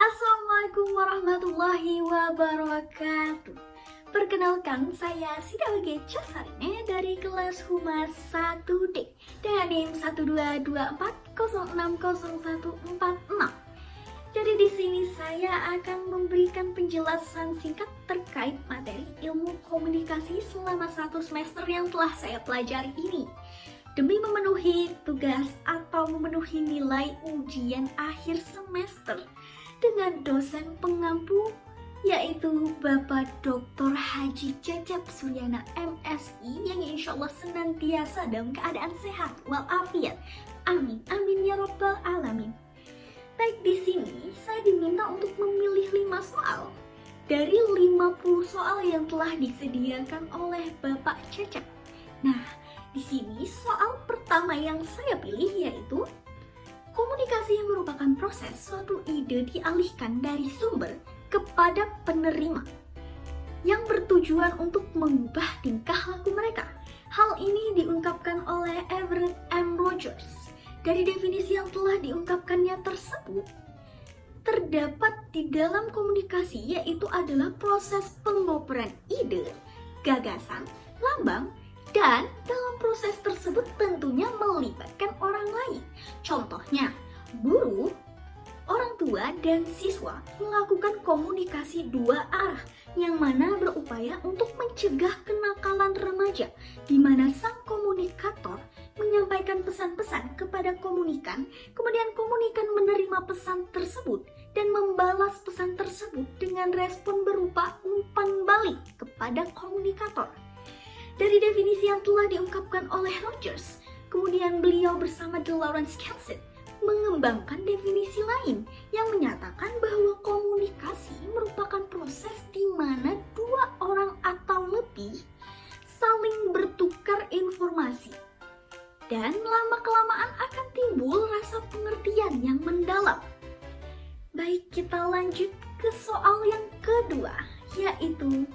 Assalamualaikum warahmatullahi wabarakatuh. Perkenalkan, saya Sida Wage Casarine dari kelas Humas 1D dengan NIM 12240600146. Jadi di sini saya akan memberikan penjelasan singkat terkait materi ilmu komunikasi selama 1 semester yang telah saya pelajari ini. Demi memenuhi tugas atau memenuhi nilai ujian akhir semester dengan dosen pengampu yaitu Bapak Dr. Haji Cecep Suryana MSI yang insya Allah senantiasa dalam keadaan sehat walafiat. Amin, amin ya robbal alamin. Baik, di sini saya diminta untuk memilih 5 soal dari 50 soal yang telah disediakan oleh Bapak Cecep. Nah, di sini soal pertama yang saya pilih yaitu komunikasi yang merupakan proses suatu ide dialihkan dari sumber kepada penerima yang bertujuan untuk mengubah tingkah laku mereka. Hal ini diungkapkan oleh Everett M. Rogers. Dari definisi yang telah diungkapkannya tersebut, terdapat di dalam komunikasi yaitu adalah proses pengoperan ide, gagasan, lambang, dan dalam proses tersebut tentunya melibatkan orang lain. Contohnya, guru, orang tua, dan siswa melakukan komunikasi 2 arah yang mana berupaya untuk mencegah kenakalan remaja, di mana sang komunikator menyampaikan pesan-pesan kepada komunikan, kemudian komunikan menerima pesan tersebut dan membalas pesan tersebut dengan respon berupa umpan balik kepada komunikator. Dari definisi yang telah diungkapkan oleh Rogers, kemudian beliau bersama The Lawrence Kelsey mengembangkan definisi lain yang menyatakan bahwa komunikasi merupakan proses di mana 2 orang atau lebih saling bertukar informasi dan lama-kelamaan akan timbul rasa pengertian yang mendalam. Baik, kita lanjut ke soal yang kedua, yaitu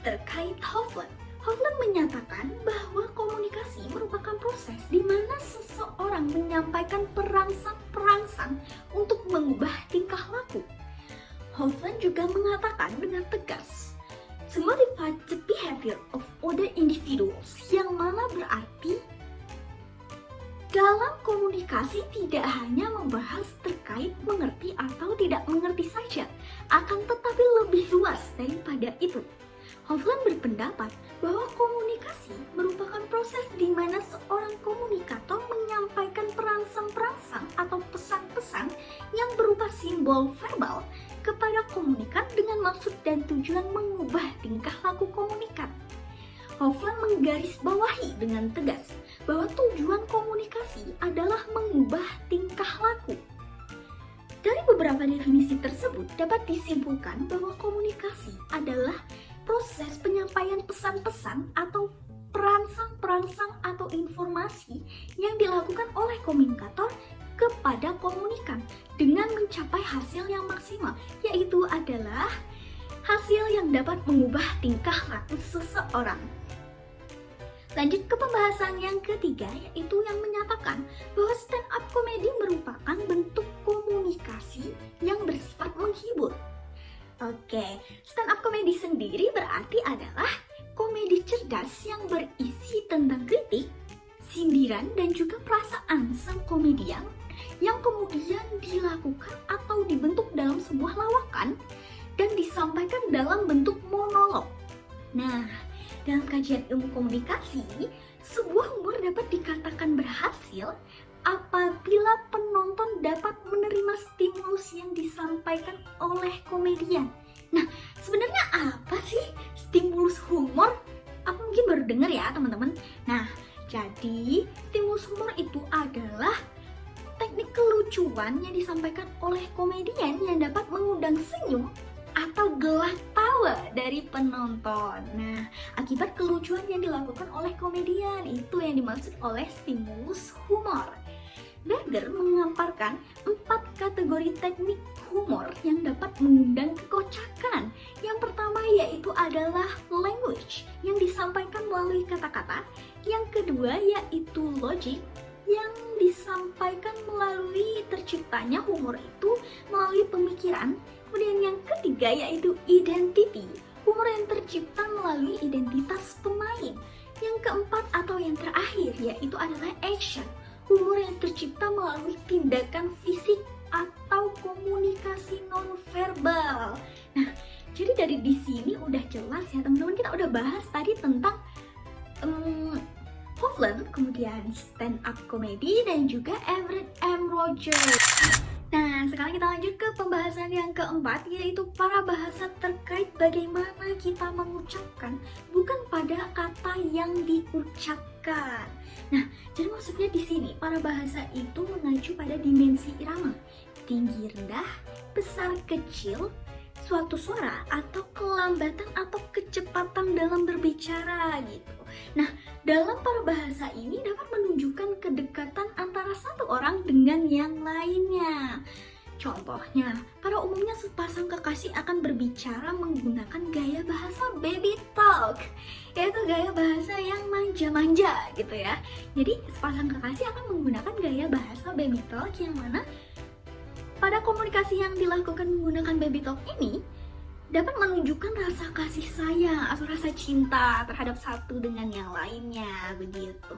terkait Hovland. Hovland menyatakan bahwa komunikasi merupakan proses di mana seseorang menyampaikan perangsang-perangsang untuk mengubah tingkah laku. Hovland juga mengatakan dengan tegas, to modify the behavior of other individuals, yang mana berarti dalam komunikasi tidak hanya membahas terkait mengerti atau tidak mengerti saja, akan tetapi lebih luas daripada itu. Hovland berpendapat bahwa komunikasi merupakan proses di mana seorang komunikator menyampaikan perangsang-perangsang atau pesan-pesan yang berupa simbol verbal kepada komunikan dengan maksud dan tujuan mengubah tingkah laku komunikan. Hovland menggarisbawahi dengan tegas bahwa tujuan komunikasi adalah mengubah tingkah laku. Dari beberapa definisi tersebut dapat disimpulkan bahwa komunikasi adalah proses penyampaian pesan-pesan atau perangsang-perangsang atau informasi yang dilakukan oleh komunikator kepada komunikan dengan mencapai hasil yang maksimal, yaitu adalah hasil yang dapat mengubah tingkah laku seseorang. Lanjut ke pembahasan yang ketiga, yaitu yang menyatakan bahwa stand up comedy merupakan bentuk komunikasi yang bersifat menghibur. Oke, stand up comedy sendiri berarti adalah komedi cerdas yang berisi tentang kritik, sindiran, dan juga perasaan sang komedian yang kemudian dilakukan atau dibentuk dalam sebuah lawakan dan disampaikan dalam bentuk monolog. Nah, dalam kajian ilmu komunikasi, sebuah humor dapat dikatakan berhasil apabila penonton dapat menerima stimulus yang disampaikan oleh komedian. Nah, sebenarnya apa sih stimulus humor? Apa mungkin baru dengar ya teman-teman? Nah, jadi stimulus humor itu adalah teknik kelucuan yang disampaikan oleh komedian yang dapat mengundang senyum atau gelak tawa dari penonton. Nah, akibat kelucuan yang dilakukan oleh komedian, itu yang dimaksud oleh stimulus humor. Dagger mengamparkan 4 kategori teknik humor yang dapat mengundang kekocakan. Yang pertama yaitu adalah language, yang disampaikan melalui kata-kata. Yang kedua yaitu logic, yang disampaikan melalui terciptanya humor itu melalui pemikiran. Kemudian yang ketiga yaitu identity, humor yang tercipta melalui identitas pemain. Yang keempat atau yang terakhir yaitu adalah action, humor yang tercipta melalui tindakan fisik atau komunikasi nonverbal. Nah, jadi dari di sini udah jelas ya teman-teman, kita udah bahas tadi tentang Hovland, kemudian stand up comedy dan juga Everett M. Rogers. Nah, sekarang kita lanjut ke pembahasan yang keempat, yaitu para bahasa terkait bagaimana kita mengucapkan, bukan pada kata yang diucapkan. Nah, jadi maksudnya di sini para bahasa itu mengacu pada dimensi irama, tinggi rendah, besar kecil, suatu suara atau kelambatan atau kecepatan dalam berbicara gitu. Nah, dalam peribahasa ini dapat menunjukkan kedekatan antara satu orang dengan yang lainnya. Contohnya, pada umumnya sepasang kekasih akan berbicara menggunakan gaya bahasa baby talk, yaitu gaya bahasa yang manja-manja gitu ya. Jadi, sepasang kekasih akan menggunakan gaya bahasa baby talk yang mana pada komunikasi yang dilakukan menggunakan baby talk ini dapat menunjukkan rasa kasih sayang atau rasa cinta terhadap satu dengan yang lainnya begitu.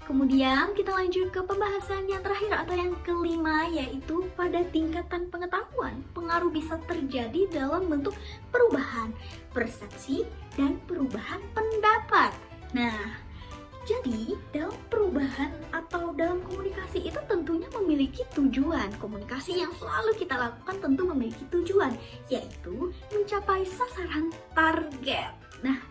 Kemudian kita lanjut ke pembahasan yang terakhir atau yang kelima, yaitu pada tingkatan pengetahuan pengaruh bisa terjadi dalam bentuk perubahan persepsi dan perubahan pendapat. Nah, jadi dalam perubahan atau dalam komunikasi itu tentunya memiliki tujuan. Komunikasi yang selalu kita lakukan tentu memiliki tujuan, yaitu mencapai sasaran target. Nah,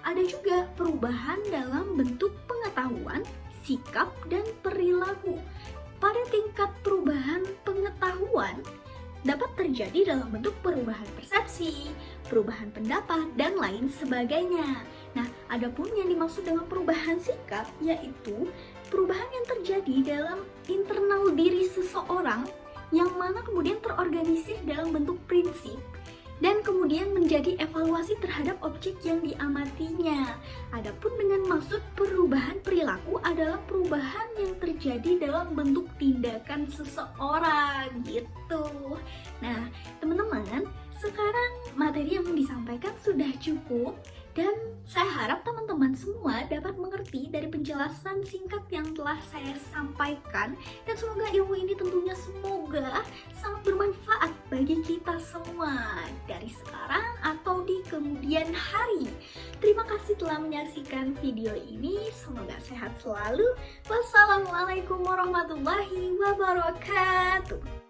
ada juga perubahan dalam bentuk pengetahuan, sikap, dan perilaku. Pada tingkat perubahan pengetahuan dapat terjadi dalam bentuk perubahan persepsi, perubahan pendapat, dan lain sebagainya. Nah, adapun yang dimaksud dengan perubahan sikap yaitu perubahan yang terjadi dalam internal diri seseorang yang mana kemudian terorganisir dalam bentuk prinsip dan kemudian menjadi evaluasi terhadap objek yang diamatinya. Adapun dengan maksud perubahan perilaku adalah perubahan yang terjadi dalam bentuk tindakan seseorang gitu. Nah, teman-teman, sekarang materi yang disampaikan sudah cukup. Dan saya harap teman-teman semua dapat mengerti dari penjelasan singkat yang telah saya sampaikan. Dan semoga ilmu ini tentunya semoga sangat bermanfaat bagi kita semua dari sekarang atau di kemudian hari. Terima kasih telah menyaksikan video ini. Semoga sehat selalu. Wassalamualaikum warahmatullahi wabarakatuh.